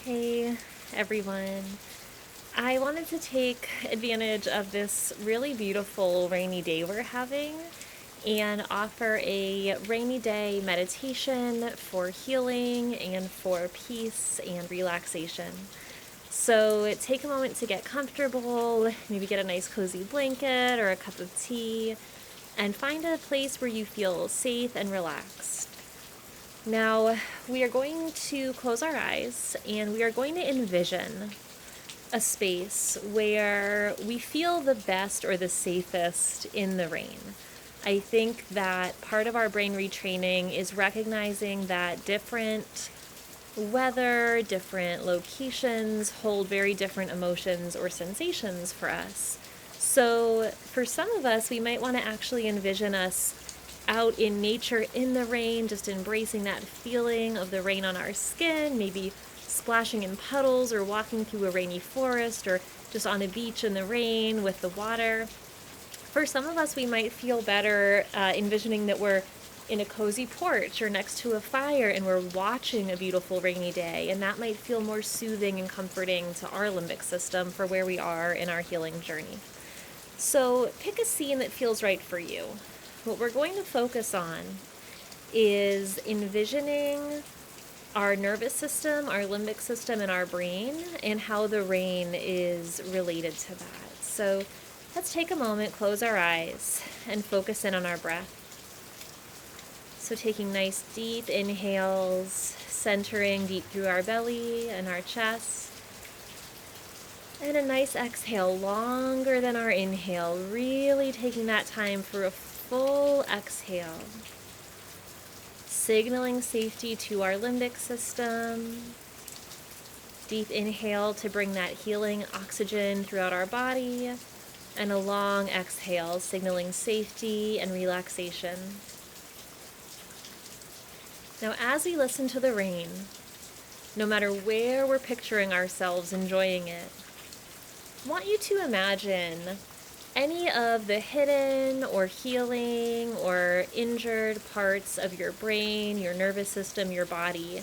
Hey everyone. I wanted to take advantage of this really beautiful rainy day we're having and offer a rainy day meditation for healing and for peace and relaxation. So take a moment to get comfortable, maybe get a nice cozy blanket or a cup of tea, and find a place where you feel safe and relaxed. Now, we are going to close our eyes and we are going to envision a space where we feel the best or the safest in the rain. I think that part of our brain retraining is recognizing that different weather, different locations hold very different emotions or sensations for us. So, for some of us, we might want to actually envision us out in nature in the rain, just embracing that feeling of the rain on our skin, maybe splashing in puddles or walking through a rainy forest or just on a beach in the rain with the water. For some of us, we might feel better envisioning that we're in a cozy porch or next to a fire and we're watching a beautiful rainy day, and that might feel more soothing and comforting to our limbic system for where we are in our healing journey. So pick a scene that feels right for you. What we're going to focus on is envisioning our nervous system, our limbic system, and our brain, and how the rain is related to that. So let's take a moment, close our eyes, and focus in on our breath. So taking nice deep inhales, centering deep through our belly and our chest. And a nice exhale, longer than our inhale, really taking that time for a full exhale. Signaling safety to our limbic system. Deep inhale to bring that healing oxygen throughout our body. And a long exhale, signaling safety and relaxation. Now, as we listen to the rain, no matter where we're picturing ourselves enjoying it, I want you to imagine any of the hidden or healing or injured parts of your brain, your nervous system, your body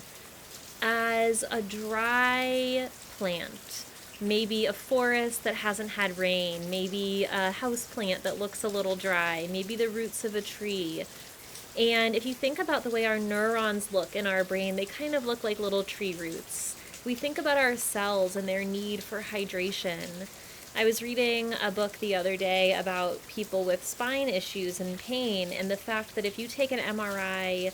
as a dry plant. Maybe a forest that hasn't had rain, maybe a house plant that looks a little dry, maybe the roots of a tree. And if you think about the way our neurons look in our brain, they kind of look like little tree roots. We think about our cells and their need for hydration. I was reading a book the other day about people with spine issues and pain, and the fact that if you take an MRI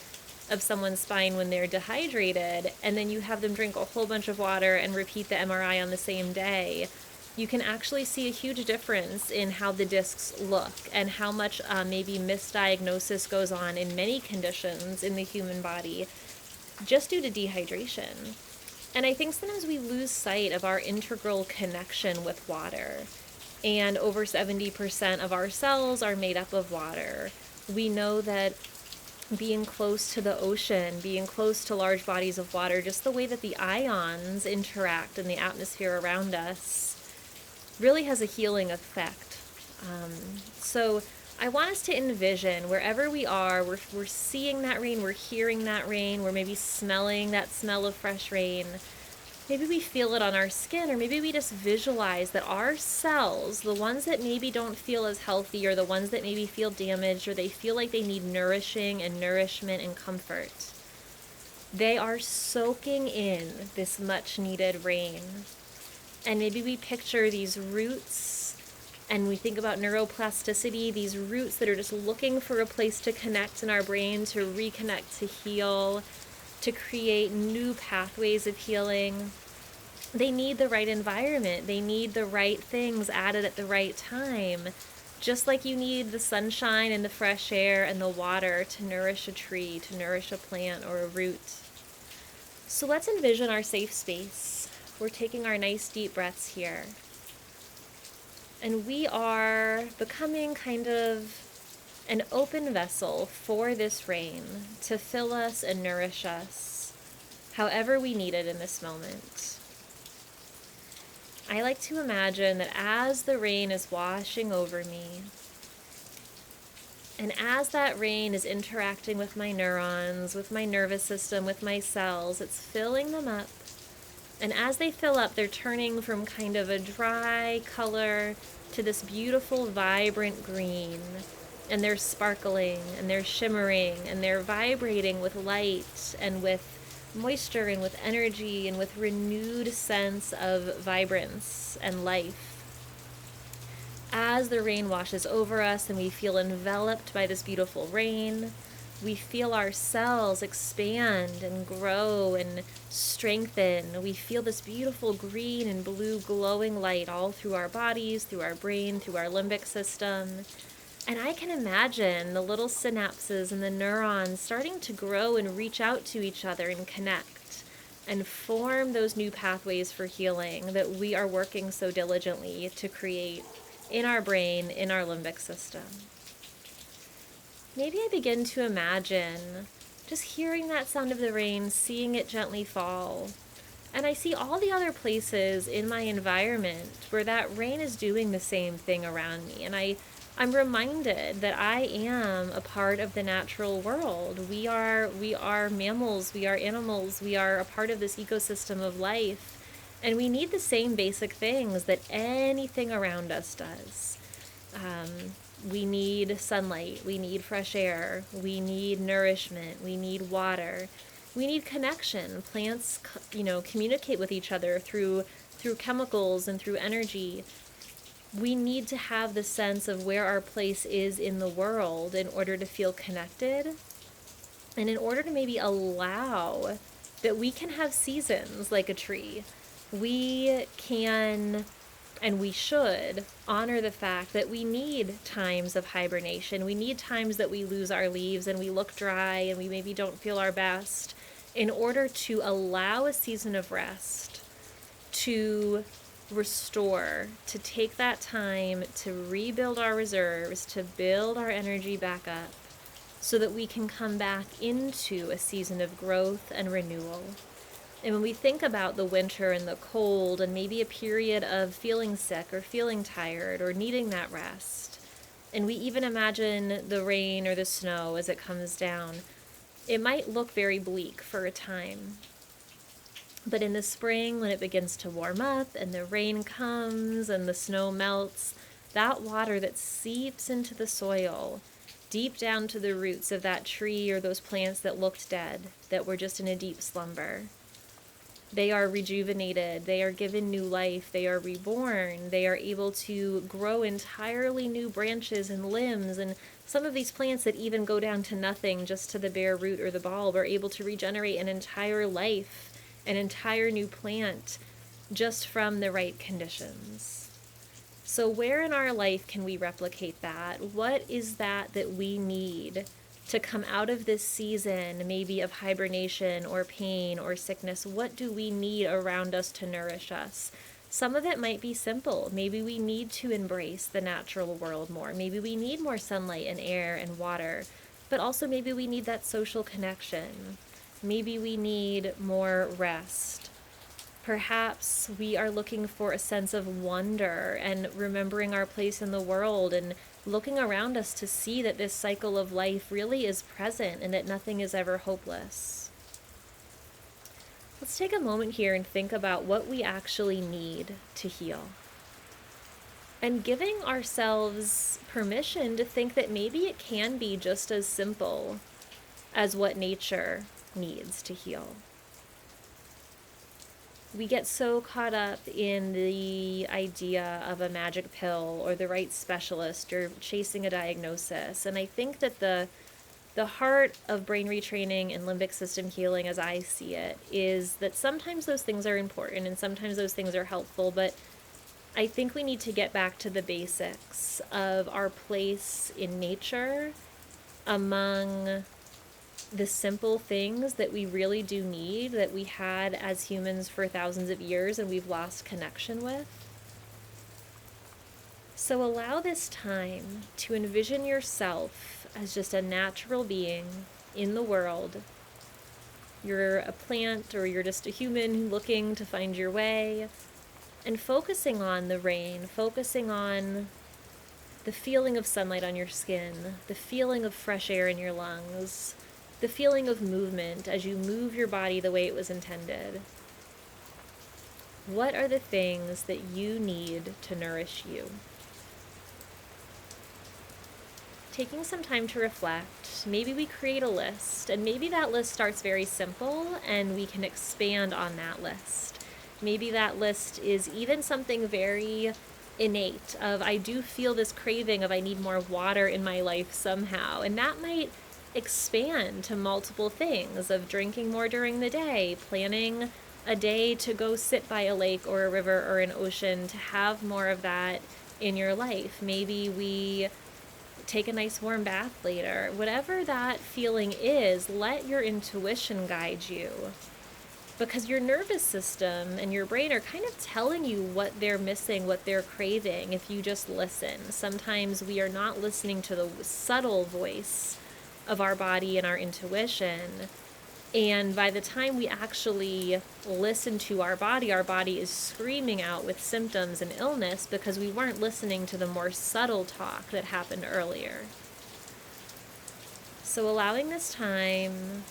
of someone's spine when they're dehydrated, and then you have them drink a whole bunch of water and repeat the MRI on the same day, you can actually see a huge difference in how the discs look and how much maybe misdiagnosis goes on in many conditions in the human body just due to dehydration. And I think sometimes we lose sight of our integral connection with water. And over 70% of our cells are made up of water. We know that being close to the ocean, being close to large bodies of water, just the way that the ions interact in the atmosphere around us, really has a healing effect. So I want us to envision wherever we are, we're seeing that rain, we're hearing that rain, we're maybe smelling that smell of fresh rain. Maybe we feel it on our skin, or maybe we just visualize that our cells, the ones that maybe don't feel as healthy, or the ones that maybe feel damaged, or they feel like they need nourishing and nourishment and comfort, they are soaking in this much needed rain. And maybe we picture these roots, and we think about neuroplasticity, these roots that are just looking for a place to connect in our brain, to reconnect, to heal, to create new pathways of healing. They need the right environment. They need the right things added at the right time. Just like you need the sunshine and the fresh air and the water to nourish a tree, to nourish a plant or a root. So let's envision our safe space. We're taking our nice deep breaths here. And we are becoming kind of an open vessel for this rain to fill us and nourish us however we need it in this moment. I like to imagine that as the rain is washing over me, and as that rain is interacting with my neurons, with my nervous system, with my cells, it's filling them up And as they fill up, they're turning from kind of a dry color to this beautiful, vibrant green. And they're sparkling, and they're shimmering, and they're vibrating with light and with moisture and with energy and with renewed sense of vibrance and life. As the rain washes over us and we feel enveloped by this beautiful rain, we feel our cells expand and grow and strengthen. We feel this beautiful green and blue glowing light all through our bodies, through our brain, through our limbic system. And I can imagine the little synapses and the neurons starting to grow and reach out to each other and connect and form those new pathways for healing that we are working so diligently to create in our brain, in our limbic system. Maybe I begin to imagine just hearing that sound of the rain, seeing it gently fall. And I see all the other places in my environment where that rain is doing the same thing around me. And I'm reminded that I am a part of the natural world. We are mammals, we are animals, we are a part of this ecosystem of life. And we need the same basic things that anything around us does. We need sunlight, we need fresh air, we need nourishment, we need water, we need connection. Plants, communicate with each other through chemicals and through energy. We need to have the sense of where our place is in the world in order to feel connected and in order to maybe allow that we can have seasons like a tree. We can and we should honor the fact that we need times of hibernation. We need times that we lose our leaves and we look dry and we maybe don't feel our best in order to allow a season of rest, to restore, to take that time to rebuild our reserves, to build our energy back up so that we can come back into a season of growth and renewal. And when we think about the winter and the cold and maybe a period of feeling sick or feeling tired or needing that rest, and we even imagine the rain or the snow as it comes down, it might look very bleak for a time. But in the spring, when it begins to warm up and the rain comes and the snow melts, that water that seeps into the soil, deep down to the roots of that tree or those plants that looked dead, that were just in a deep slumber, they are rejuvenated, they are given new life, they are reborn, they are able to grow entirely new branches and limbs, and some of these plants that even go down to nothing, just to the bare root or the bulb, are able to regenerate an entire life, an entire new plant, just from the right conditions. So where in our life can we replicate that? What is that we need to come out of this season, maybe of hibernation or pain or sickness? What do we need around us to nourish us? Some of it might be simple. Maybe we need to embrace the natural world more. Maybe we need more sunlight and air and water, but also maybe we need that social connection. Maybe we need more rest. Perhaps we are looking for a sense of wonder and remembering our place in the world and looking around us to see that this cycle of life really is present and that nothing is ever hopeless. Let's take a moment here and think about what we actually need to heal. And giving ourselves permission to think that maybe it can be just as simple as what nature needs to heal. We get so caught up in the idea of a magic pill or the right specialist or chasing a diagnosis. And I think that the heart of brain retraining and limbic system healing, as I see it, is that sometimes those things are important and sometimes those things are helpful, but I think we need to get back to the basics of our place in nature among the simple things that we really do need, that we had as humans for thousands of years and we've lost connection with. So allow this time to envision yourself as just a natural being in the world. You're a plant or you're just a human looking to find your way, and focusing on the rain, focusing on the feeling of sunlight on your skin, the feeling of fresh air in your lungs, the feeling of movement as you move your body the way it was intended. What are the things that you need to nourish you? Taking some time to reflect, maybe we create a list, and maybe that list starts very simple and we can expand on that list. Maybe that list is even something very innate of I do feel this craving of I need more water in my life somehow, and that might expand to multiple things of drinking more during the day, planning a day to go sit by a lake or a river or an ocean to have more of that in your life. Maybe we take a nice warm bath later. Whatever that feeling is, let your intuition guide you. Because your nervous system and your brain are kind of telling you what they're missing, what they're craving, if you just listen. Sometimes we are not listening to the subtle voice of our body and our intuition. And by the time we actually listen to our body is screaming out with symptoms and illness because we weren't listening to the more subtle talk that happened earlier. So allowing this time,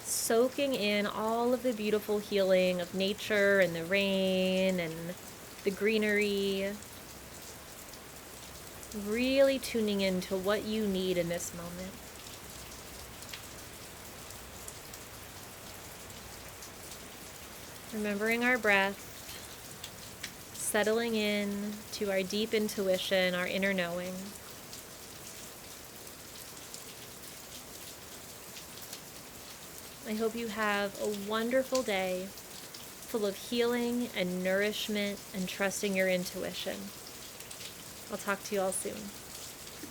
soaking in all of the beautiful healing of nature and the rain and the greenery, really tuning into what you need in this moment. Remembering our breath, settling in to our deep intuition, our inner knowing. I hope you have a wonderful day full of healing and nourishment and trusting your intuition. I'll talk to you all soon.